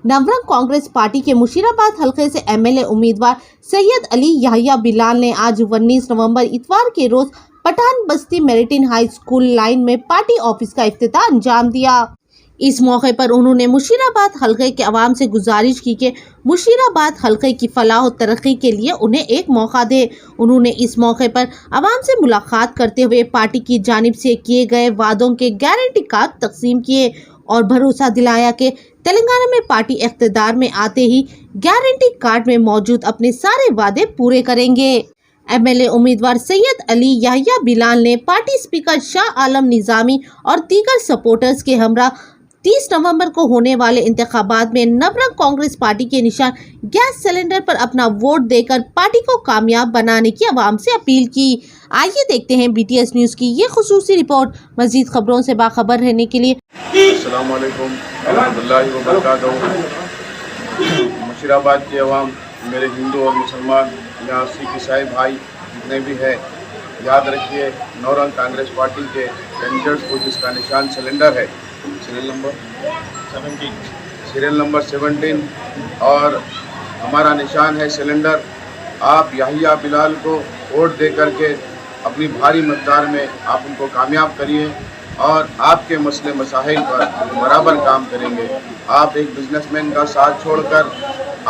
Navrang Congress party के मुशीराबाद हलके से एमएलए उम्मीदवार सैयद अली याहिया बिलाल ने आज 19 नवंबर इतवार के रोज पठान बस्ती मेरिटिन हाई स्कूल लाइन में पार्टी ऑफिस का इफ्तिताह अंजाम दिया। इस मौके पर उन्होंने मुशीराबाद हलके के अवाम से गुजारिश की कि मुशीराबाद हलके की फलाह और तरक्की के लिए उन्हें एक मौका दे। उन्होंने इस मौके पर अवाम से मुलाकात करते हुए पार्टी की जानिब से किए गए वादों के गारंटी कार्ड तकसीम किए और भरोसा दिलाया कि तेलंगाना में पार्टी इख्तिदार में आते ही गारंटी कार्ड में मौजूद अपने सारे वादे पूरे करेंगे। एमएलए उम्मीदवार सैयद अली याहिया बिलाल ने पार्टी स्पीकर शाह आलम निजामी और दीगर सपोर्टर्स के हमरा 30 नवंबर को होने वाले इंतखाबात में नवरंग कांग्रेस पार्टी के निशान गैस सिलेंडर पर अपना वोट देकर पार्टी को कामयाब बनाने की आवाम से अपील की। आइए देखते हैं बीटीएस न्यूज़ की ये खुसूसी रिपोर्ट। मजीद खबरों से बाखबर रहने के लिए अस्सलाम वालेकुम रहमतुल्लाहि व बरकातहू। मुशीराबाद के अवाम, मेरे हिंदू और मुसलमान, यहाँ सिख ईसाई भाई जितने भी हैं, याद रखिए नवरंग कांग्रेस पार्टी के कैंडिडेट्स को जिसका निशान सिलेंडर है, सीरियल नंबर 17 और हमारा निशान है सिलेंडर। आप याहिया बिलाल को वोट दे करके अपनी भारी मकदार में आप उनको कामयाब करिए और आपके मसले मसाइल पर बराबर काम करेंगे। आप एक बिजनेसमैन का साथ छोड़कर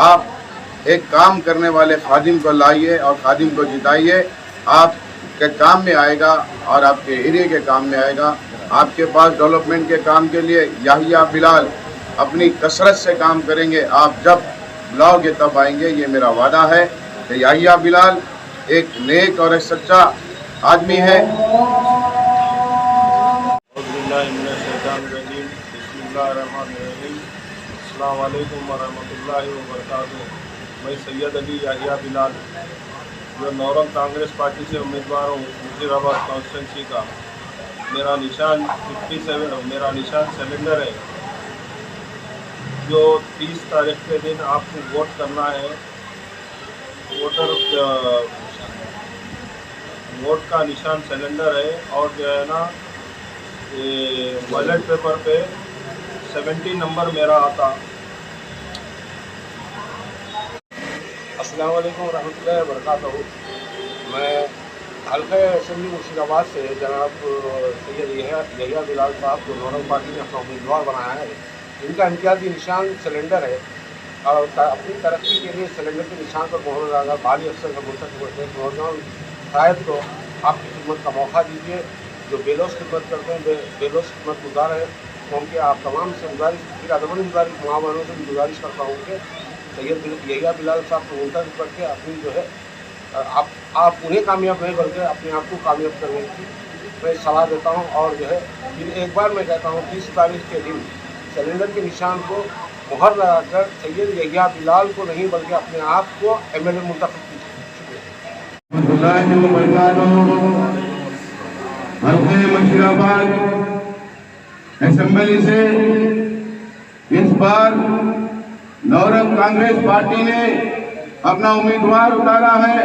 आप एक काम करने वाले खादिम को लाइए और खादिम को जिताइए। आपके काम में आएगा और आपके एरिया के काम में आएगा। आपके पास डेवलपमेंट के काम के लिए याहिया बिलाल अपनी कसरत से काम करेंगे। आप जब बुलाओगे तब आएंगे, ये मेरा वादा है कि याहिया बिलाल एक नेक और एक सच्चा आदमी है। अस्सलाम वालेकुम वरहमतुल्लाहि व बरकातहू। मैं सैयद अली याहिया बिलाल जो नवरंग कांग्रेस पार्टी से उम्मीदवार हूँ मुशीराबाद कॉन्स्टिट्यूंसी का। मेरा निशान 57, मेरा निशान सिलेंडर है। जो 30 तारीख के दिन आपको वोट करना है, वोट का निशान सिलेंडर है और जो है ना बैलेट पेपर पे 70 नंबर मेरा आता। अस्सलाम वालेकुम रहमतुल्लाहि व बरकातहू। मैं हल्का असेंबली मुशीराबाद से जनाब सैयद याहिया बिलाल साहब को नवरंग पार्टी ने अपना उम्मीदवार बनाया है। इनका इम्तियाजी निशान सिलेंडर है और अपनी तरक्की के लिए सिलेंडर के निशान पर मोहर लगा भारी अफसर का मुल्क नौजवान शायद को आपकी खिदमत का मौका दीजिए। जो बेलोस खिदमत करते हैं, बेलोस खिदमत गुजार है, क्योंकि आप तमाम से गुजारिश, फिर अदमन गुजारिश मावानों से भी गुजारिश करता हूँ कि सैयद याहिया बिलाल साहब को मुंतखब करके अपनी जो है आप उन्हें कामयाब नहीं बल्कि अपने आप को कामयाब करने की मैं सलाह देता हूं। और जो है फिर एक बार मैं कहता हूं 30 तारीख के दिन सिलेंडर के निशान को मुहर लगाकर सैयद याहिया बिलाल को नहीं बल्कि अपने आप को एमएलए मुंतखब कीजिए। मुशीराबाद असेंबली से इस बार नवरंग कांग्रेस पार्टी ने अपना उम्मीदवार उतारा है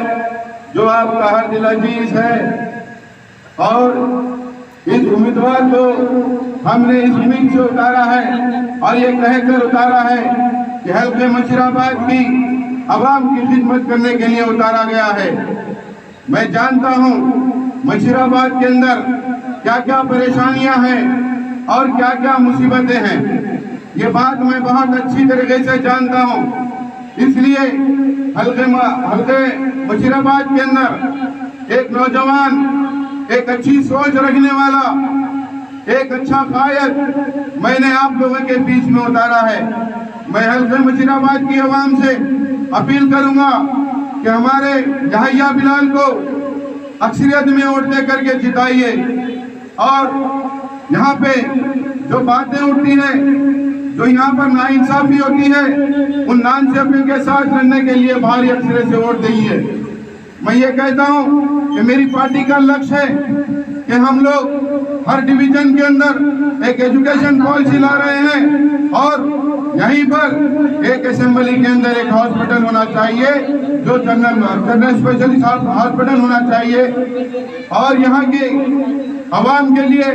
जो आपका हर दिल अजीज है और इस उम्मीदवार को हमने इस उम्मीद से उतारा है और ये कहकर उतारा है कि हल्के मुशीराबाद की आवाम की खिदमत करने के लिए उतारा गया है। मैं जानता हूँ मुशीराबाद के अंदर क्या क्या परेशानियां हैं और क्या क्या मुसीबतें हैं। ये बात मैं बहुत अच्छी तरीके से जानता हूँ, इसलिए हल्के मुशीराबाद के अंदर एक नौजवान, एक अच्छी सोच रखने वाला, एक अच्छा कायद मैंने आप लोगों के बीच में उतारा है। मैं हल्के मुशीराबाद की आवाम से अपील करूंगा कि हमारे याहिया बिलाल को अक्सरियत में वोट दे करके जिताइए और यहाँ पे जो बातें उठती हैं, जो यहाँ पर नाइंसाफी होती है, उन नाइंसाफी के साथ लड़ने के लिए भारी अक्सरियत से वोट देंगे। मैं ये कहता हूँ कि मेरी पार्टी का लक्ष्य है कि हम लोग हर डिवीजन के अंदर एक एजुकेशन पॉलिसी ला रहे हैं और यहीं पर एक असेंबली के अंदर एक हॉस्पिटल होना चाहिए जो जनरल स्पेशलिस्ट हॉस्पिटल होना चाहिए और यहाँ के आवाम के लिए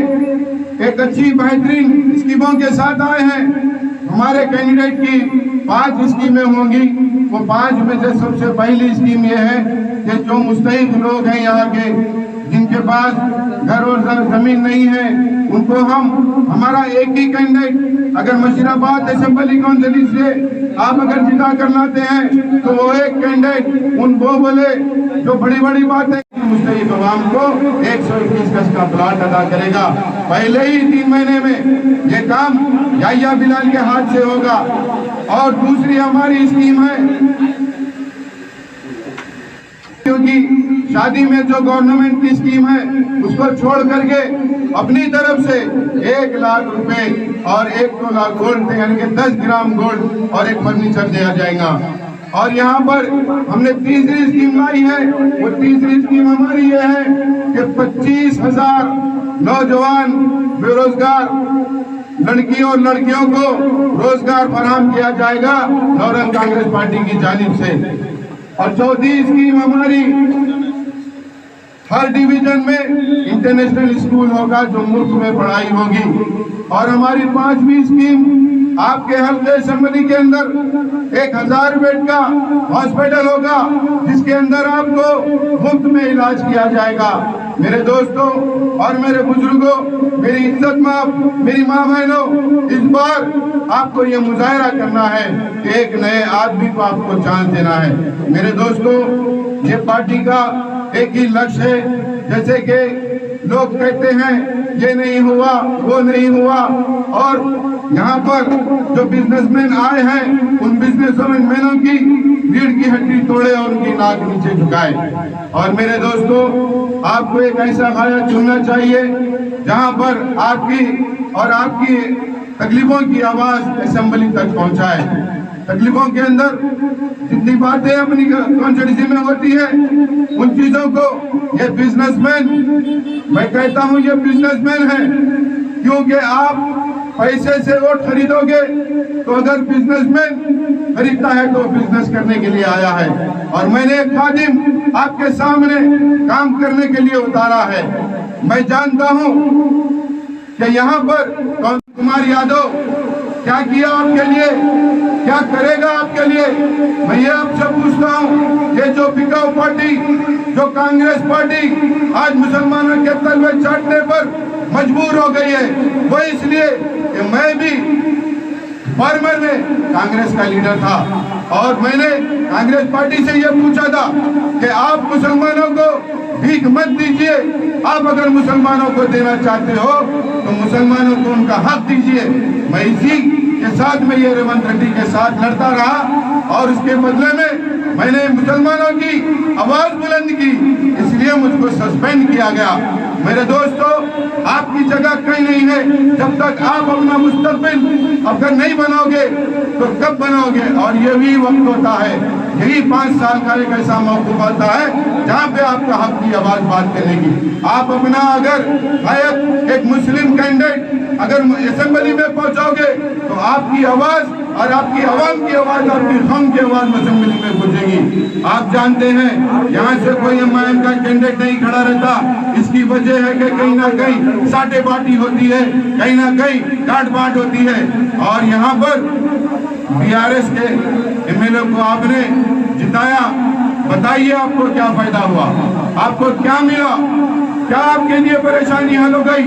एक अच्छी बेहतरीन स्कीमों के साथ आए हैं। हमारे कैंडिडेट की 5 स्कीमें होंगी। वो 5 में से सबसे पहली स्कीम ये है कि जो मुस्तहिक लोग हैं यहाँ के, जिनके पास घर और जमीन नहीं है, उनको हमारा एक ही कैंडिडेट अगर मशीराबाद असेंबली काउंसिल से आप अगर जिता कर लाते हैं तो वो एक कैंडिडेट उनको बोले जो बड़ी बड़ी बात है मुस्तहिक अवाम को 121 गज का प्लाट अदा करेगा। पहले ही 3 महीने में ये काम याहिया बिलाल के हाथ से होगा। और दूसरी हमारी स्कीम है, क्योंकि शादी में जो गवर्नमेंट की स्कीम है उसको छोड़ करके अपनी तरफ से 1 लाख रुपए और 1-2 लाख गोल्ड यानी कि 10 ग्राम गोल्ड और एक फर्नीचर दिया जाएगा। और यहाँ पर हमने तीसरी स्कीम लाई है। वो तीसरी स्कीम हमारी ये है कि 25,000 नौजवान बेरोजगार लड़की और लड़कियों को रोजगार फराहम किया जाएगा नौरंग कांग्रेस पार्टी की जानिब से। और चौथी स्कीम हमारी, हर डिवीजन में इंटरनेशनल स्कूल होगा जो मुफ्त में पढ़ाई होगी। और हमारी 5वीं स्कीम, आपके हल्के असेंबली के अंदर 1000 बेड का हॉस्पिटल होगा जिसके अंदर आपको मुफ्त में इलाज किया जाएगा। मेरे दोस्तों और मेरे बुजुर्गों, मेरी इज्जत मेरी माँ बहनों, इस बार आपको ये मुजाहरा करना है कि एक नए आदमी को आपको चांस देना है। मेरे दोस्तों, ये पार्टी का एक ही लक्ष्य है। जैसे कि लोग कहते हैं ये नहीं हुआ, वो नहीं हुआ, और यहाँ पर जो बिजनेसमैन आए हैं उन बिजनेसमैनों की रीढ़ की हड्डी तोड़े और उनकी नाक नीचे झुकाए। और मेरे दोस्तों, आपको एक ऐसा गाया चुनना चाहिए जहाँ पर आपकी और आपकी तकलीफों की आवाज असेंबली तक पहुँचाए। तकलीफों के अंदर जितनी बातें अपनी कॉन्स्टिट्यूंसी में होती है उन चीजों को ये बिजनेसमैन, मैं कहता हूँ ये बिजनेसमैन है, क्योंकि आप पैसे से वोट खरीदोगे तो अगर बिजनेसमैन खरीदता है तो बिजनेस करने के लिए आया है। और मैंने एक खादिम आपके सामने काम करने के लिए उतारा है। मैं जानता हूँ कि यहाँ पर कुमार यादव क्या किया आपके लिए, क्या करेगा आपके लिए। मैं ये आपसे पूछता हूँ, ये जो बिकाऊ पार्टी, जो कांग्रेस पार्टी आज मुसलमानों के तलवे चाटने पर मजबूर हो गई है, वो इसलिए कि मैं भी फार्मर में कांग्रेस का लीडर था और मैंने कांग्रेस पार्टी से ये पूछा था कि आप मुसलमानों को भीख मत दीजिए, आप अगर मुसलमानों को देना चाहते हो तो मुसलमानों को उनका हक दीजिए। मैं इसी के साथ में ये रेवंत रेड्डी के साथ लड़ता रहा और उसके बदले में मैंने मुसलमानों की आवाज बुलंद की, इसलिए मुझको सस्पेंड किया गया। मेरे दोस्तों, आपकी जगह कहीं नहीं है। जब तक आप अपना मुस्तकबिल अगर नहीं बनाओगे तो कब बनाओगे। और यही वक्त होता है, यही 5 साल का एक ऐसा मौका होता है जहाँ पे आपका हक की आवाज बात करने की। आप अपना अगर एक मुस्लिम कैंडिडेट अगर असेंबली में पहुंचाओगे तो आपकी आवाज और आपकी आवाम की आवाज, आपकी कौम की आवाज असेंबली में पहुंचेगी। आप जानते हैं यहाँ से कोई एमआईएम का कैंडिडेट नहीं खड़ा रहता। इसकी वजह है कि कहीं ना कहीं साटेबाटी होती है, कहीं ना कहीं काट बांट होती है। और यहाँ पर बीआरएस के एमएलए को आपने जिताया, बताइए आपको क्या फायदा हुआ, आपको क्या मिला, क्या आपके लिए परेशानी हल हो गई।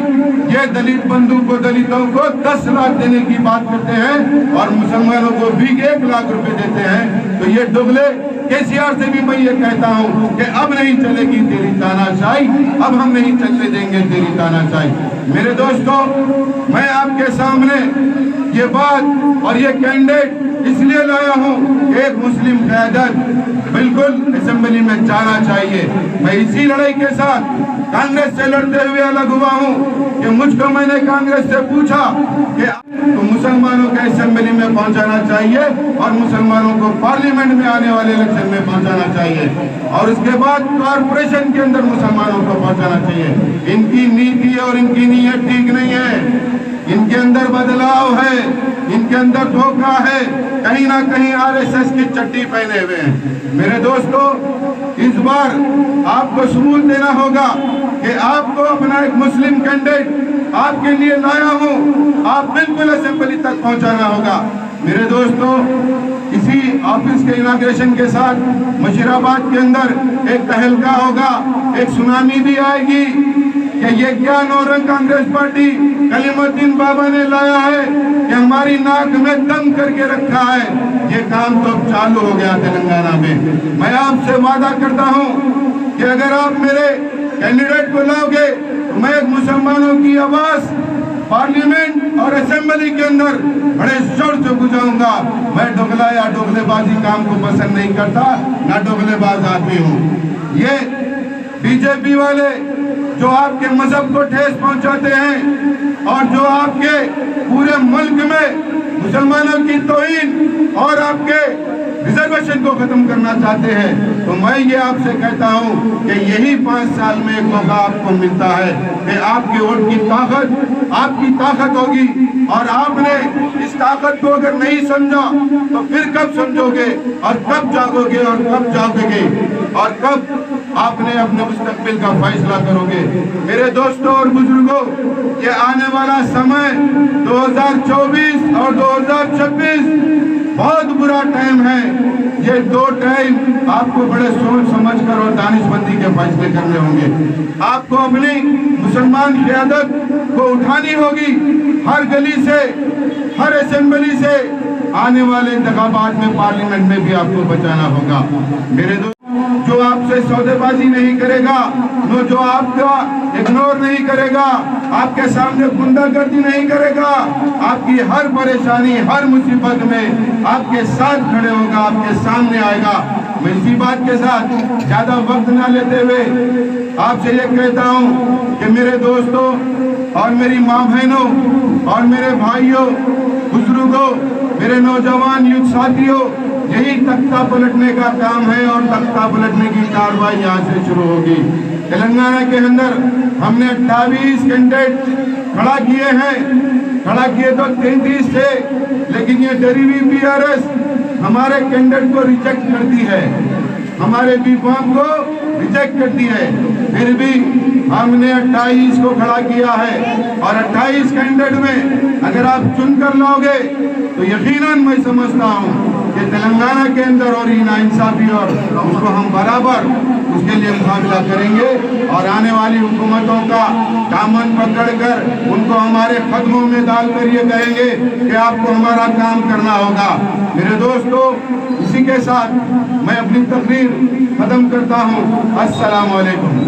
ये दलित बंधु को, दलितों को 10 लाख देने की बात करते हैं और मुसलमानों को भी 1 लाख रुपए देते हैं। तो ये दुगले केसीआर से भी मैं ये कहता हूँ कि अब नहीं चलेगी तेरी तानाशाही, अब हम नहीं चलने देंगे तेरी तानाशाही। मेरे दोस्तों, मैं आपके सामने ये बात और ये कैंडिडेट इसलिए लाया हूँ, एक मुस्लिम क़यादत बिल्कुल असेंबली में जाना चाहिए। मैं इसी लड़ाई के साथ कांग्रेस से लड़ते हुए अलग हुआ हूँ कि मुझको मैंने कांग्रेस से पूछा कि तो मुसलमानों को असेंबली में पहुंचाना चाहिए और मुसलमानों को पार्लियामेंट में आने वाले इलेक्शन में पहुंचाना चाहिए और उसके बाद कॉर्पोरेशन के अंदर मुसलमानों को पहुंचाना चाहिए। इनकी नीति और इनकी नीयत ठीक नहीं है, इनके अंदर बदलाव है, इनके अंदर धोखा है, कहीं ना कहीं आरएसएस की चट्टी पहने हुए हैं। मेरे दोस्तों, इस बार आपको सबूत देना होगा कि आपको अपना एक मुस्लिम कैंडिडेट आपके लिए लाया हूं, आप बिल्कुल असेंबली तक पहुंचाना होगा। मेरे दोस्तों, इसी ऑफिस के इनाग्रेशन के साथ मुशीराबाद के अंदर एक तहलका होगा, एक सुनामी भी आएगी कि ये क्या नौरंग कांग्रेस पार्टी कलीमुद्दीन बाबा ने लाया है कि हमारी नाक में दम करके रखा है। ये काम तो अब चालू हो गया तेलंगाना में। मैं आपसे वादा करता हूं कि अगर आप मेरे कैंडिडेट को लाओगे तो मैं एक मुसलमानों की आवाज पार्लियामेंट और असेंबली के अंदर बड़े जोर से बुझाऊंगा। मैं दोगला या दोगलेबाजी काम को पसंद नहीं करता, ना दोगलेबाज आदमी हूँ। ये बीजेपी वाले जो आपके मजहब को ठेस पहुंचाते हैं और जो आपके पूरे मुल्क में मुसलमानों की तौहीन और आपके रिजर्वेशन को खत्म करना चाहते हैं, तो मैं ये आपसे कहता हूं कि यही 5 साल में एक मौका आपको मिलता है कि आपके वोट की ताकत आपकी ताकत होगी और आपने इस ताकत को अगर नहीं समझा तो फिर कब समझोगे और कब जागोगे और कब जागोगे और कब आपने अपने मुस्तकबिल का फैसला करोगे। मेरे दोस्तों और बुजुर्गों, ये आने वाला समय 2024 और 2026 बहुत बुरा टाइम है। ये 2 टाइम आपको बड़े सोच समझ कर और दानिशमंदी के फैसले करने होंगे। आपको अपनी मुसलमान क़यादत को उठानी होगी, हर गली से, हर असेंबली से, आने वाले इंतखाबात में पार्लियामेंट में भी आपको बचाना होगा। मेरे दोस्त, जो आपसे सौदेबाजी नहीं करेगा, जो आपका इग्नोर नहीं करेगा, आपके सामने गुंडागर्दी नहीं करेगा, आपकी हर परेशानी, हर मुसीबत में आपके साथ खड़े होगा, आपके सामने आएगा। मैं इसी बात के साथ ज्यादा वक्त ना लेते हुए आपसे ये कहता हूँ कि मेरे दोस्तों और मेरी माँ बहनों और मेरे भाइयों, बुजुर्गों, मेरे नौजवान युद्ध साथियों, यही तख्ता पलटने का काम है और तख्ता पलटने की कार्रवाई यहाँ से शुरू होगी। तेलंगाना के अंदर हमने 28 कैंडिडेट खड़ा किए हैं, खड़ा किए तो 33 थे, लेकिन ये डरी हुई बीआरएस हमारे कैंडिडेट को रिजेक्ट करती है, हमारे बी फॉर्म को रिजेक्ट करती है। फिर भी हमने 28 को खड़ा किया है और 28 कैंडिडेट में अगर आप चुनकर लाओगे तो यकीनन मैं समझता हूँ कि तेलंगाना के अंदर और नाइंसाफी और उसको हम बराबर उसके लिए मुकाबला करेंगे और आने वाली हुकूमतों का दामन पकड़कर उनको हमारे कदमों में डालकर ये कहेंगे कि आपको हमारा काम करना होगा। मेरे दोस्तों, इसी के साथ मैं अपनी तकरीर खत्म करता हूँ। अस्सलाम वालेकुम।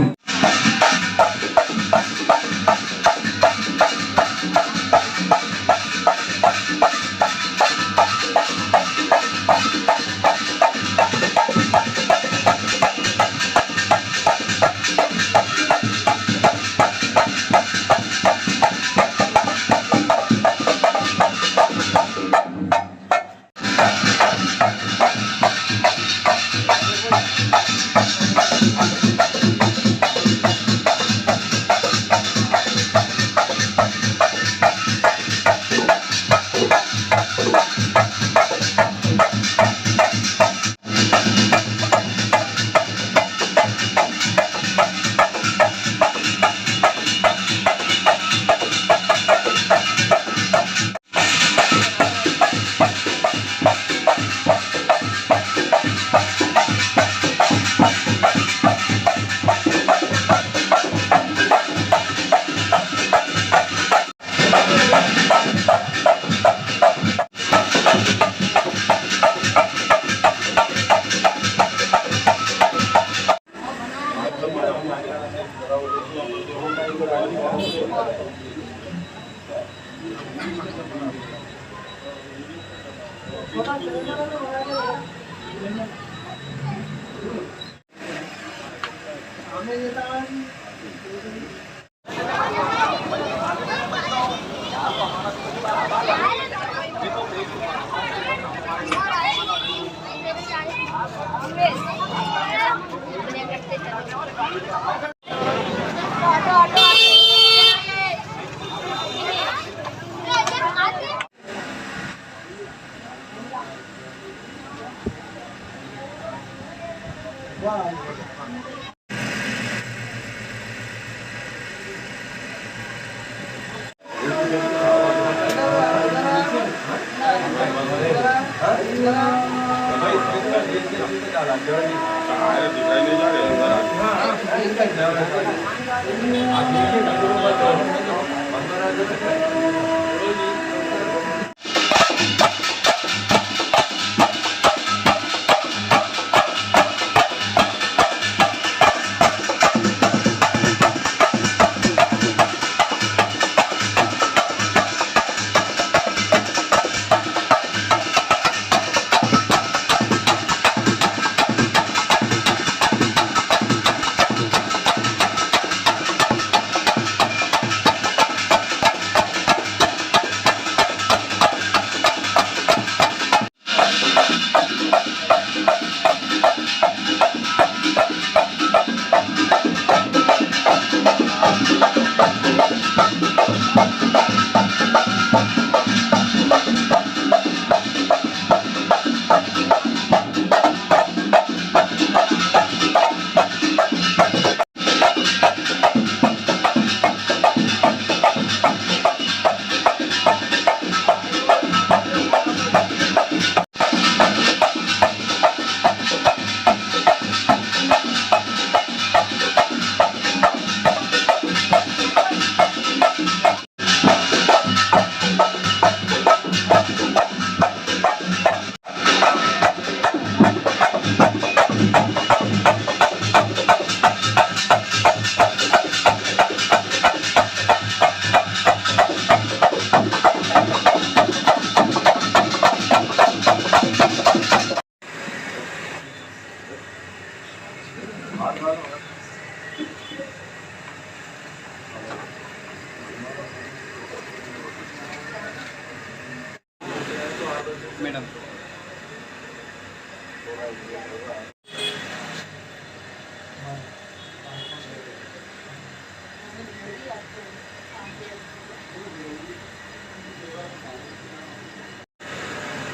मैडम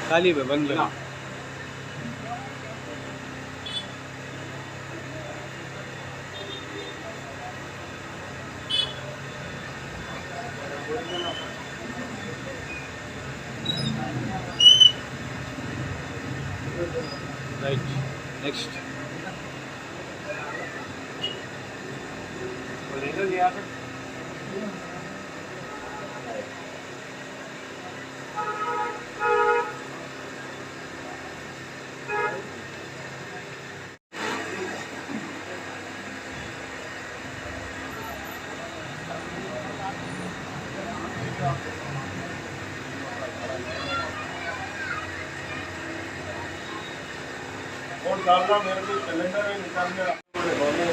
खाली पे बंद करो। राइट नेक्स्ट और डालना मेरे को कैलेंडर में निकाल के